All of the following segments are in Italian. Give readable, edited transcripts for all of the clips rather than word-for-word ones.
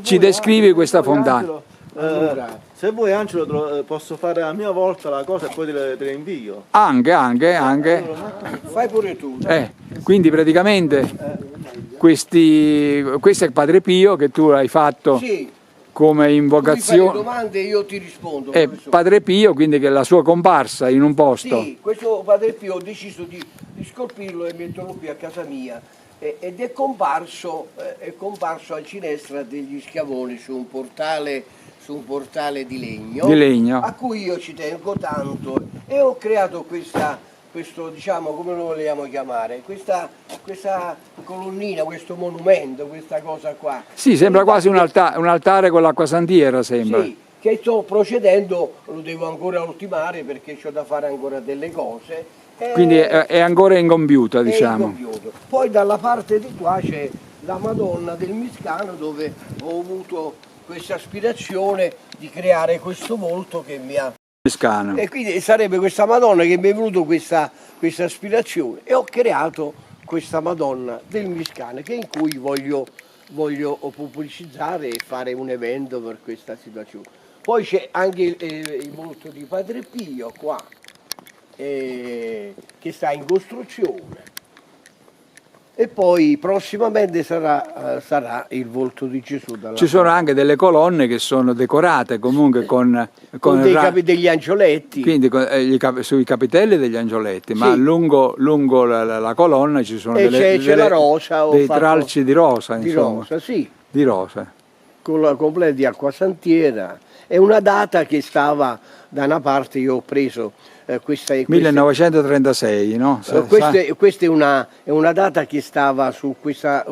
ci descrivi questa fontana. Allora, se vuoi Angelo posso fare a mia volta la cosa e poi te le invio. Anche. Fai pure tu. Quindi praticamente questo è Padre Pio che tu hai fatto come invocazione. Tu mi fai le domande e io ti rispondo. È Padre Pio, quindi che è la sua comparsa in un posto. Sì, questo Padre Pio ho deciso di scolpirlo e metterlo qui a casa mia. Ed è comparso a Ginestra degli Schiavoni su un portale di legno, a cui io ci tengo tanto, e ho creato questo, diciamo, come lo vogliamo chiamare, questa colonnina, questo monumento, questa cosa qua. Sì, sembra quasi un altare con l'acquasantiera, sembra. Sì, che sto procedendo, lo devo ancora ultimare perché ho da fare ancora delle cose. Quindi è ancora incompiuta, diciamo. Poi dalla parte di qua c'è la Madonna del Miscano, dove ho avuto questa aspirazione di creare questo volto che mi ha... Miscano. E quindi sarebbe questa Madonna che mi è venuta questa aspirazione, e ho creato questa Madonna del Miscano in cui voglio pubblicizzare e fare un evento per questa situazione. Poi c'è anche il volto di Padre Pio qua, che sta in costruzione, e poi prossimamente sarà il volto di Gesù. Ci sono anche delle colonne che sono decorate comunque con degli angioletti, quindi sui capitelli degli angioletti, sì. Ma lungo la colonna ci sono la rosa, dei tralci di rosa, insomma. Rosa, sì. Di rosa. Con la completa di acquasantiera. È una data che stava da una parte, io ho preso questa 1936, no? Questa è una data che stava su questa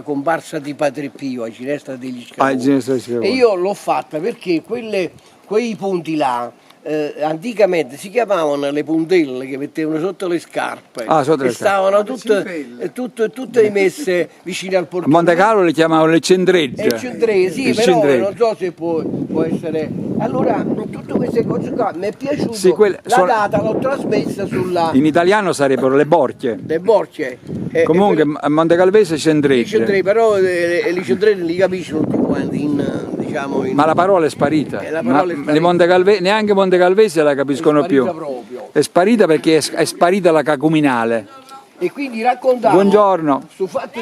comparsa di Padre Pio a Ginestra degli Schiavoni. E io l'ho fatta perché quei punti là anticamente si chiamavano le puntelle, che mettevano sotto le scarpe, e stavano tutte messe vicino al portone. A Monte Carlo le chiamavano le cendregge. Sì, però non so se può essere. Allora, tutte queste cose qua mi è piaciuto, sì, la data l'ho trasmessa sulla... In italiano sarebbero le borchie. Le borchie. Comunque a Monte Calvese cendregge. Però le cendregge li capiscono tutti quanti ma la parola è sparita. Neanche Monte Calvese la capiscono più. Proprio. È sparita perché è sparita la cacuminale. E quindi raccontavo Buongiorno. Su fatto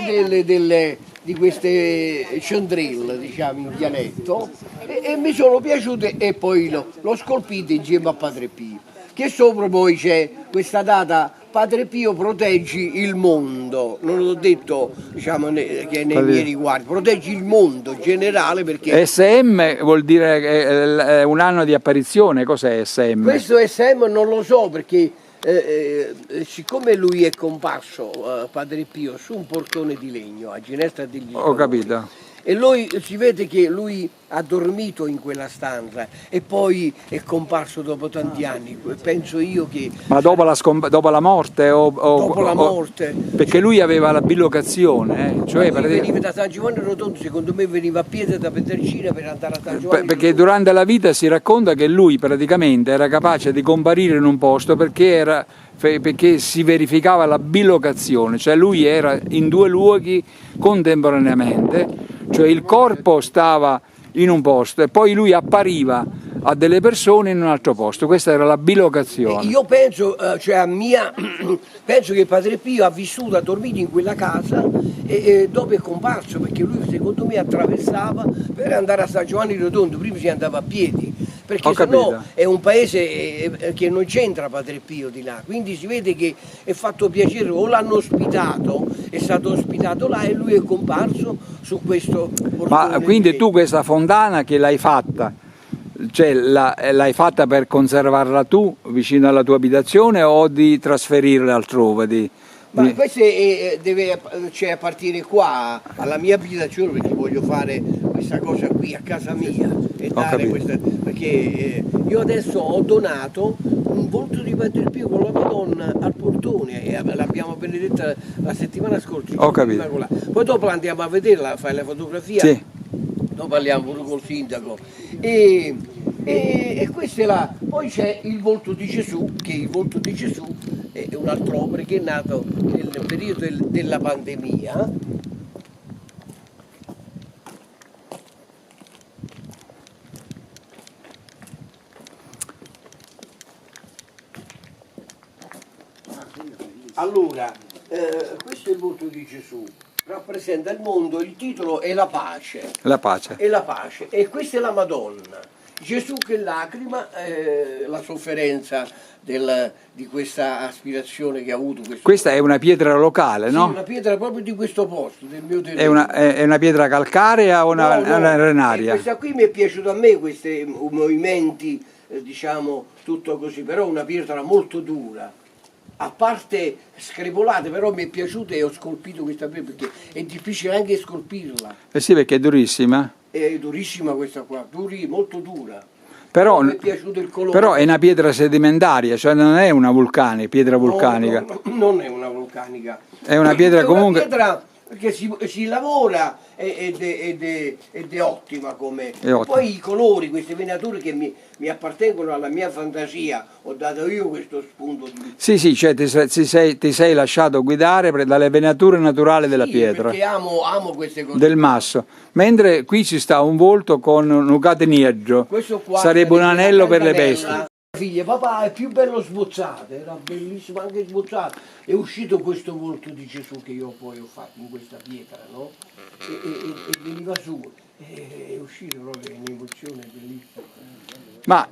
di queste cendrille, diciamo in dialetto, e mi sono piaciute, e poi l'ho scolpito insieme a Padre Pio. Che sopra poi c'è questa data: Padre Pio proteggi il mondo. Non l'ho detto, diciamo, che nei miei riguardi, proteggi il mondo generale, perché... SM vuol dire che è un anno di apparizione. Cos'è SM? Questo SM non lo so, perché siccome lui è comparso, Padre Pio, su un portone di legno a Ginestra degli Schiavoni. Ho capito. E lui, si vede che lui ha dormito in quella stanza e poi è comparso dopo tanti anni, penso io che... Ma dopo la morte? Dopo la morte. Perché lui aveva la bilocazione, cioè veniva da San Giovanni Rotondo, secondo me veniva a piedi da Petricina per andare a San Giovanni perché Rotondo. Durante la vita si racconta che lui praticamente era capace di comparire in un posto perché si verificava la bilocazione, cioè lui era in due luoghi contemporaneamente, cioè il corpo stava in un posto e poi lui appariva a delle persone in un altro posto. Questa era la bilocazione. Io penso, penso che Padre Pio ha vissuto, ha dormito in quella casa e dopo è comparso, perché lui secondo me attraversava per andare a San Giovanni Rotondo, prima si andava a piedi, perché sennò è un paese che non c'entra Padre Pio di là, quindi si vede che è fatto piacere, o l'hanno ospitato, è stato ospitato là e lui è comparso su questo portone. Ma quindi tu questa fontana che l'hai fatta, cioè l'hai fatta per conservarla tu vicino alla tua abitazione o di trasferirla altrove? Ma questo deve appartenere qua alla mia abitazione, perché voglio fare questa cosa qui a casa mia e dare questa, perché io adesso ho donato un volto di Padre Pio con la Madonna al portone e l'abbiamo benedetta la settimana scorsa. Ho capito. Poi dopo andiamo a vederla, fai la fotografia. Sì. Dopo parliamo pure col sindaco. E questo è là. Poi c'è il volto di Gesù, che il volto di Gesù è un'altra opera che è nato nel periodo della pandemia. Allora, questo è il volto di Gesù, rappresenta il mondo, il titolo è la pace. La pace. E la pace. E questa è la Madonna. Gesù che lacrima, la sofferenza di questa aspirazione che ha avuto. Questa è una pietra locale, Sì, no? una pietra proprio di questo posto, del mio territorio. È una pietra calcarea o una, No, no, una arenaria? questa qui mi è piaciuta a me, questi movimenti, diciamo, tutto così, però una pietra molto dura. A parte screpolate, però mi è piaciuta e ho scolpito questa pietra perché è difficile anche scolpirla. Eh sì, perché è durissima. È durissima questa qua, molto dura. Però, mi è piaciuto il colore. però è una pietra sedimentaria, cioè non è una pietra vulcanica. No, non è una vulcanica. È una pietra comunque... È una pietra che si lavora ed è ottima come. È ottima. Poi i colori, queste venature che mi appartengono alla mia fantasia, ho dato io questo spunto di. Sì, cioè ti sei lasciato guidare dalle venature naturali della Sì, pietra. Perché amo queste cose. Del masso. Mentre qui ci sta un volto con un catenieggio. Questo qua Sarebbe un anello per le bestie. Figlia, papà è più bello sbozzato, era bellissimo anche sbozzato. È uscito questo volto di Gesù che io poi ho fatto in questa pietra, no? E veniva su, è uscito proprio in emozione bellissima. Ma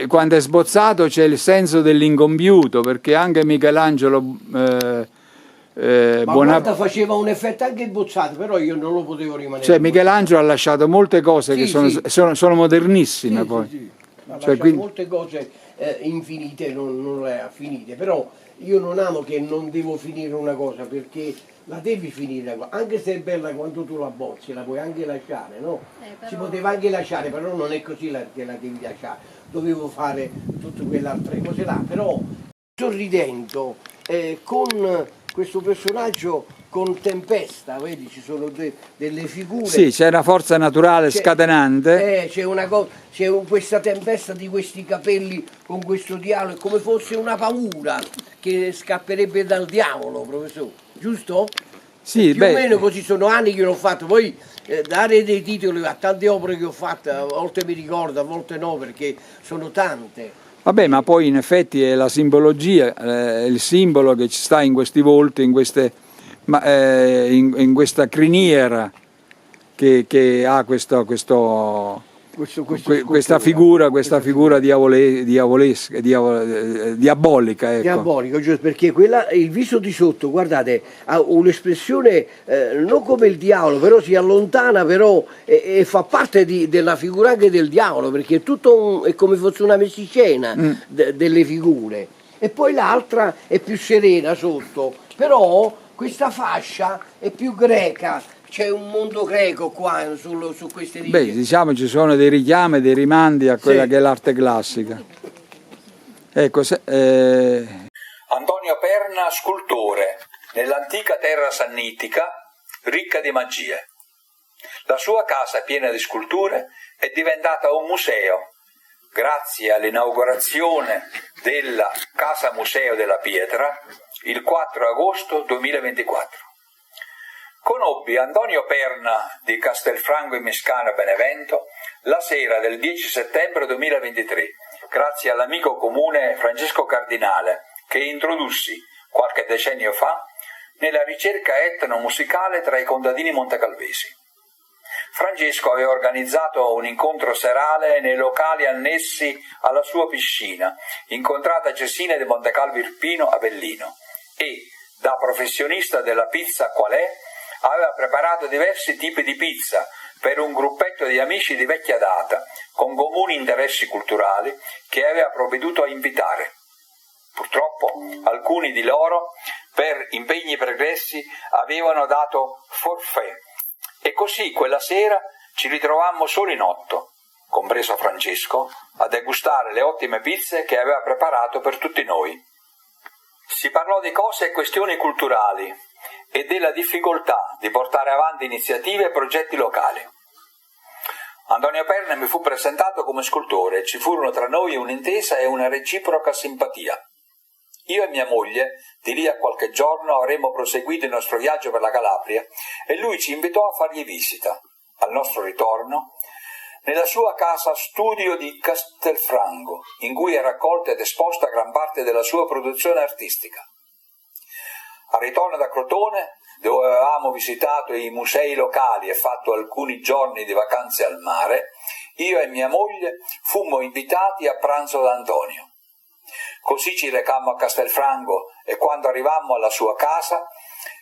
quando è sbozzato c'è il senso dell'incompiuto, perché anche Michelangelo Ma guarda, faceva un effetto anche sbozzato, però io non lo potevo rimanere. Cioè Michelangelo ha lasciato molte cose che Sì. sono modernissime poi. Sì. Ha Cioè, lasciato molte cose infinite, non le ha finite, però io non amo che non devo finire una cosa perché la devi finire, anche se è bella quando tu la bozzi, la puoi anche lasciare, no? Però... Si poteva anche lasciare, però non è così che la devi lasciare, dovevo fare tutte quelle altre cose là, però sorridendo con questo personaggio con tempesta, vedi, ci sono delle figure. Sì, c'è una forza naturale scatenante. C'è questa tempesta di questi capelli con questo diavolo, è come fosse una paura che scapperebbe dal diavolo, professore, giusto? Sì, Più o meno così, sono anni che l'ho fatto, poi dare dei titoli a tante opere che ho fatto, a volte mi ricordo, a volte no, perché sono tante. Vabbè, ma poi in effetti è la simbologia, il simbolo che ci sta in questi volti, in questa criniera che ha questa figura diabolica. Ecco. Diabolico, perché il viso di sotto, guardate, ha un'espressione non come il diavolo, però si allontana, però e fa parte della figura anche del diavolo, perché è tutto è come fosse una messicena delle figure. E poi l'altra è più serena sotto, però questa fascia è più greca. C'è un mondo greco qua su queste righe. Beh, diciamo ci sono dei richiami, dei rimandi a quella che è l'arte classica. Ecco, Antonio Perna, scultore, nell'antica terra sannitica, ricca di magie. La sua casa piena di sculture è diventata un museo, grazie all'inaugurazione della Casa Museo della Pietra il 4 agosto 2024. Conobbi Antonio Perna di Castelfranco Immiscana Benevento la sera del 10 settembre 2023, grazie all'amico comune Francesco Cardinale, che introdussi qualche decennio fa nella ricerca etnomusicale tra i contadini montecalvesi. Francesco aveva organizzato un incontro serale nei locali annessi alla sua piscina, incontrata Cesina di Montecalvo Irpino Avellino, e, da professionista della pizza qual è, aveva preparato diversi tipi di pizza per un gruppetto di amici di vecchia data, con comuni interessi culturali, che aveva provveduto a invitare. Purtroppo alcuni di loro, per impegni pregressi, avevano dato forfait, e così quella sera ci ritrovammo solo in 8, compreso Francesco, a degustare le ottime pizze che aveva preparato per tutti noi. Si parlò di cose e questioni culturali e della difficoltà di portare avanti iniziative e progetti locali. Antonio Perna mi fu presentato come scultore e ci furono tra noi un'intesa e una reciproca simpatia. Io e mia moglie, di lì a qualche giorno, avremmo proseguito il nostro viaggio per la Calabria e lui ci invitò a fargli visita, al nostro ritorno, nella sua casa studio di Castelfranco, in cui è raccolta ed esposta gran parte della sua produzione artistica. Al ritorno da Crotone, dove avevamo visitato i musei locali e fatto alcuni giorni di vacanze al mare, io e mia moglie fummo invitati a pranzo da Antonio. Così ci recammo a Castelfranco e quando arrivammo alla sua casa,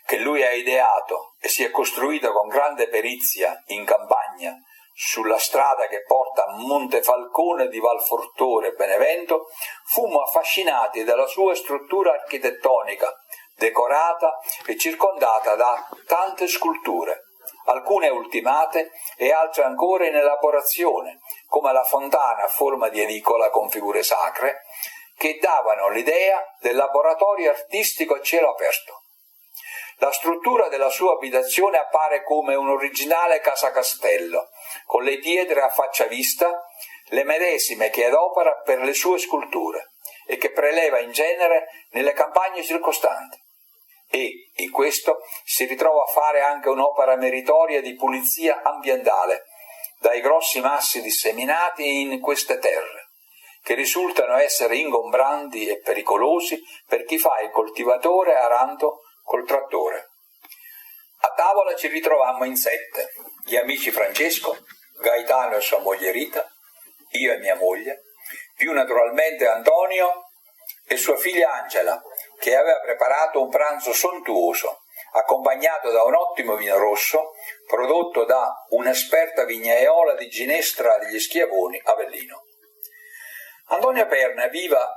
che lui ha ideato e si è costruito con grande perizia in campagna, sulla strada che porta a Montefalcone di Valfortore Benevento, fummo affascinati dalla sua struttura architettonica, decorata e circondata da tante sculture, alcune ultimate e altre ancora in elaborazione, come la fontana a forma di edicola con figure sacre, che davano l'idea del laboratorio artistico a cielo aperto. La struttura della sua abitazione appare come un originale casa-castello, con le pietre a faccia vista, le medesime che adopera per le sue sculture e che preleva in genere nelle campagne circostanti. E, in questo, si ritrova a fare anche un'opera meritoria di pulizia ambientale, dai grossi massi disseminati in queste terre, che risultano essere ingombranti e pericolosi per chi fa il coltivatore arando col trattore. A tavola ci ritrovammo in 7, gli amici Francesco, Gaetano e sua moglie Rita, io e mia moglie, più naturalmente Antonio e sua figlia Angela, che aveva preparato un pranzo sontuoso, accompagnato da un ottimo vino rosso, prodotto da un'esperta vignaiola di Ginestra degli Schiavoni, Avellino. Antonio Perna viva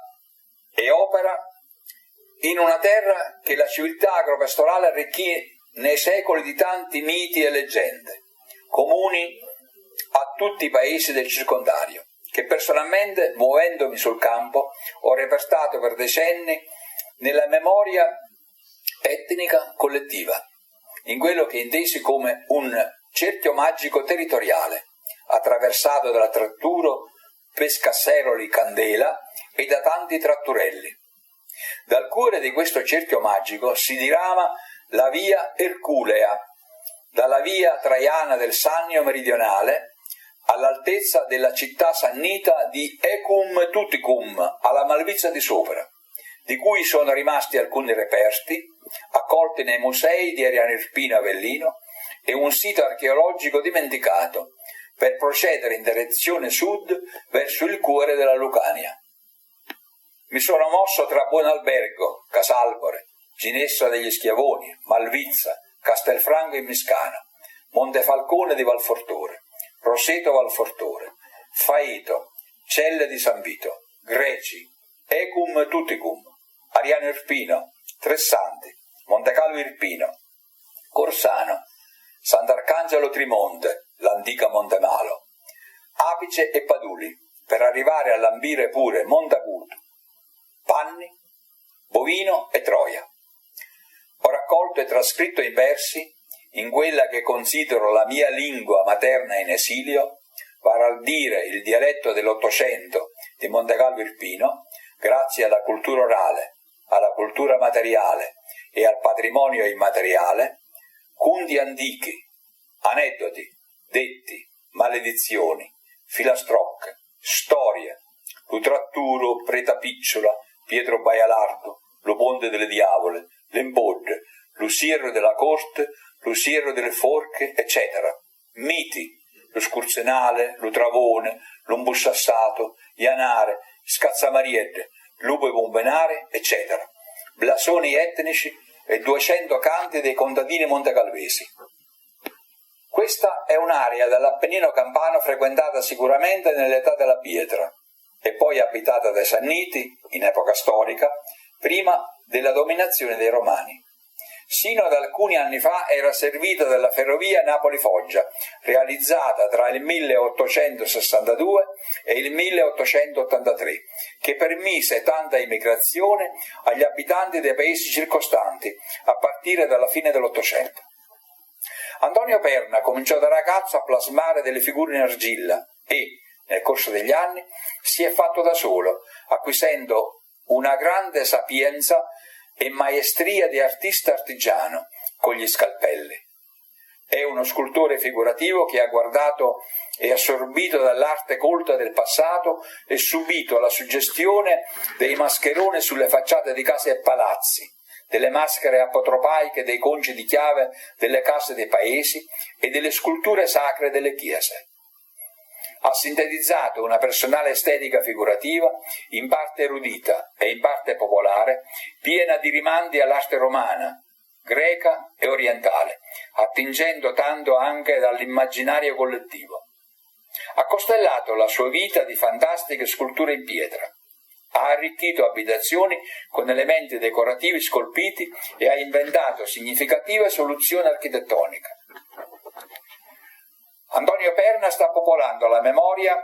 e opera in una terra che la civiltà agropastorale arricchì nei secoli di tanti miti e leggende, comuni a tutti i paesi del circondario, che personalmente, muovendomi sul campo, ho repertato per decenni nella memoria etnica collettiva, in quello che intesi come un cerchio magico territoriale, attraversato dalla Tratturo Pescasseroli Candela e da tanti tratturelli. Dal cuore di questo cerchio magico si dirama la via Erculea, dalla via Traiana del Sannio meridionale all'altezza della città sannita di Ecum Tuticum, alla Malvizia di Sopra, di cui sono rimasti alcuni reperti, accolti nei musei di Ariano Irpino Avellino, e un sito archeologico dimenticato, per procedere in direzione sud verso il cuore della Lucania. Mi sono mosso tra Buonalbergo, Casalbore, Ginestra degli Schiavoni, Malvizza, Castelfranco Immiscana, Montefalcone di Valfortore, Roseto Valfortore, Faeto, Celle di San Vito, Greci, Ecum Tuticum, Ariano Irpino, Tressanti, Montecalvo Irpino, Corsano, Sant'Arcangelo Trimonte, l'antica Montemalo, Apice e Paduli, per arrivare a lambire pure Montaguto, Panni, Bovino e Troia. Ho raccolto e trascritto in versi, in quella che considero la mia lingua materna in esilio, vale a dire il dialetto dell'Ottocento di Montecalvo Irpino, grazie alla cultura orale, alla cultura materiale e al patrimonio immateriale, conti antichi, aneddoti, detti, maledizioni, filastrocche, storie, lo tratturo Preta Picciola, Pietro Baialardo, lo Ponte delle Diavole, l'Embodde, lo Sierro della Corte, lo Sierro delle Forche, eccetera. Miti, lo Scurzenale, lo Travone, lo Mbussassato, Ianare, Scazzamariette, Lupo e Bombenare, eccetera. Blasoni etnici e 200 canti dei contadini montecalvesi. Questa è un'area dell'Appennino campano frequentata sicuramente nell'età della pietra e poi abitata dai Sanniti, in epoca storica, prima della dominazione dei Romani. Sino ad alcuni anni fa era servita dalla ferrovia Napoli-Foggia, realizzata tra il 1862 e il 1883, che permise tanta immigrazione agli abitanti dei paesi circostanti, a partire dalla fine dell'Ottocento. Antonio Perna cominciò da ragazzo a plasmare delle figure in argilla e, nel corso degli anni, si è fatto da solo, acquisendo una grande sapienza e maestria di artista artigiano con gli scalpelli. È uno scultore figurativo che ha guardato e assorbito dall'arte colta del passato e subito la suggestione dei mascheroni sulle facciate di case e palazzi, delle maschere apotropaiche dei conci di chiave delle casse dei paesi e delle sculture sacre delle chiese. Ha sintetizzato una personale estetica figurativa, in parte erudita e in parte popolare, piena di rimandi all'arte romana, greca e orientale, attingendo tanto anche dall'immaginario collettivo. Ha costellato la sua vita di fantastiche sculture in pietra, ha arricchito abitazioni con elementi decorativi scolpiti e ha inventato significative soluzioni architettoniche. Antonio Perna sta popolando la memoria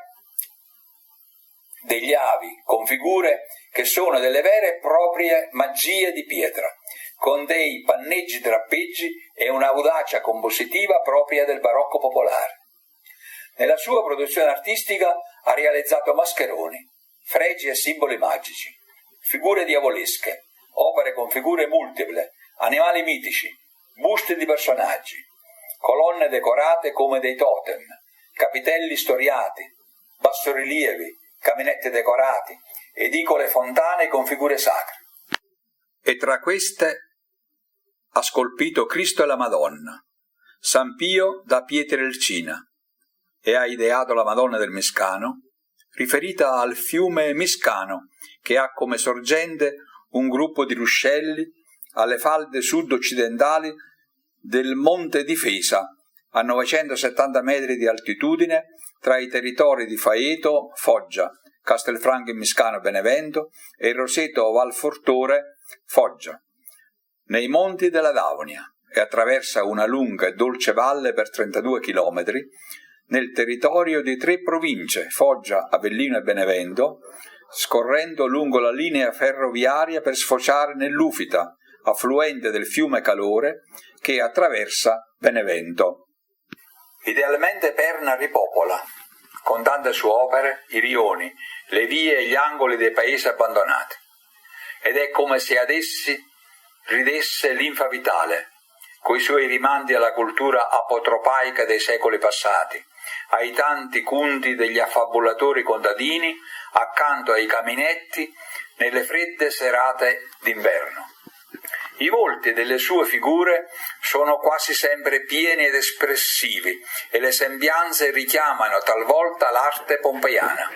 degli avi con figure che sono delle vere e proprie magie di pietra, con dei panneggi drappeggi e un'audacia compositiva propria del barocco popolare. Nella sua produzione artistica ha realizzato mascheroni, fregi e simboli magici, figure diavolesche, opere con figure multiple, animali mitici, busti di personaggi, colonne decorate come dei totem, capitelli storiati, bassorilievi, caminetti decorati, edicole fontane con figure sacre. E tra queste ha scolpito Cristo e la Madonna, San Pio da Pietrelcina, e ha ideato la Madonna del Miscano, riferita al fiume Miscano, che ha come sorgente un gruppo di ruscelli alle falde sud-occidentali del Monte Difesa, a 970 metri di altitudine, tra i territori di Faeto, Foggia, Castelfranco Miscano Benevento e Roseto Valfortore, Foggia, nei monti della Davonia, e attraversa una lunga e dolce valle per 32 chilometri, nel territorio di 3 province, Foggia, Avellino e Benevento, scorrendo lungo la linea ferroviaria per sfociare nell'Ufita, affluente del fiume Calore, che attraversa Benevento. Idealmente Perna ripopola, con tante sue opere, i rioni, le vie e gli angoli dei paesi abbandonati, ed è come se ad essi ridesse linfa vitale, coi suoi rimandi alla cultura apotropaica dei secoli passati, ai tanti cunti degli affabulatori contadini accanto ai caminetti nelle fredde serate d'inverno. I volti delle sue figure sono quasi sempre pieni ed espressivi e le sembianze richiamano talvolta l'arte pompeiana.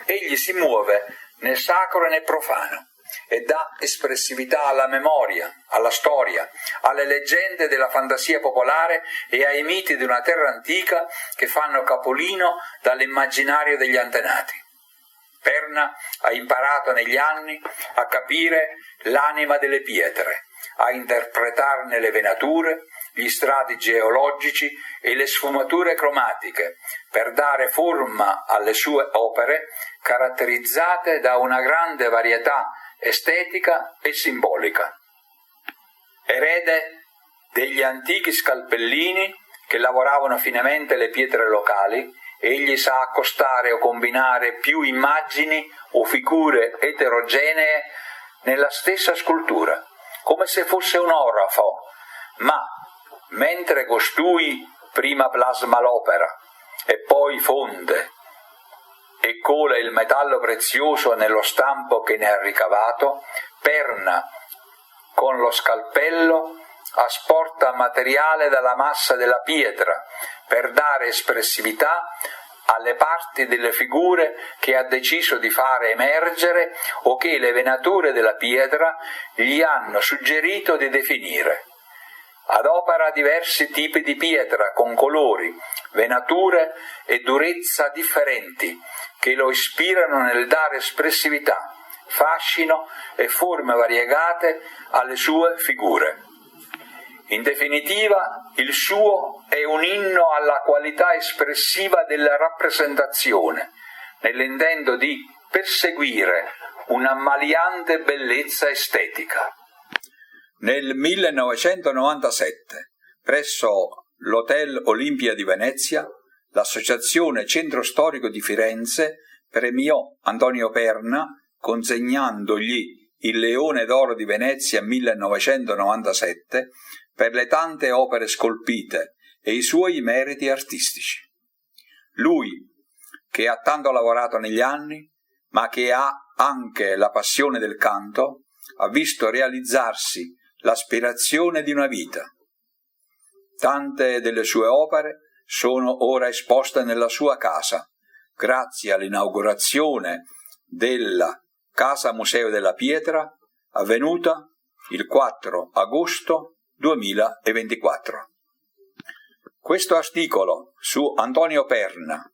Egli si muove né sacro né profano e dà espressività alla memoria, alla storia, alle leggende della fantasia popolare e ai miti di una terra antica che fanno capolino dall'immaginario degli antenati. Perna ha imparato negli anni a capire l'anima delle pietre, a interpretarne le venature, gli strati geologici e le sfumature cromatiche, per dare forma alle sue opere caratterizzate da una grande varietà estetica e simbolica. Erede degli antichi scalpellini che lavoravano finemente le pietre locali, egli sa accostare o combinare più immagini o figure eterogenee nella stessa scultura, come se fosse un orafo, ma mentre costui prima plasma l'opera e poi fonde e cola il metallo prezioso nello stampo che ne ha ricavato, Perna con lo scalpello asporta materiale dalla massa della pietra per dare espressività alle parti delle figure che ha deciso di fare emergere o che le venature della pietra gli hanno suggerito di definire. Adopera diversi tipi di pietra con colori, venature e durezza differenti che lo ispirano nel dare espressività, fascino e forme variegate alle sue figure. In definitiva, il suo è un inno alla qualità espressiva della rappresentazione, nell'intento di perseguire un'ammaliante bellezza estetica. Nel 1997, presso l'Hotel Olimpia di Venezia, l'Associazione Centro Storico di Firenze premiò Antonio Perna consegnandogli il Leone d'Oro di Venezia 1997 per le tante opere scolpite e i suoi meriti artistici. Lui, che ha tanto lavorato negli anni, ma che ha anche la passione del canto, ha visto realizzarsi l'aspirazione di una vita. Tante delle sue opere sono ora esposte nella sua casa, grazie all'inaugurazione della Casa Museo della Pietra, avvenuta il 4 agosto 2024. Questo articolo su Antonio Perna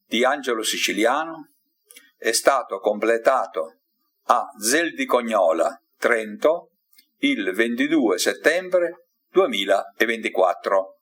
di Angelo Siciliano è stato completato a Zel di Cognola, Trento, il 22 settembre 2024.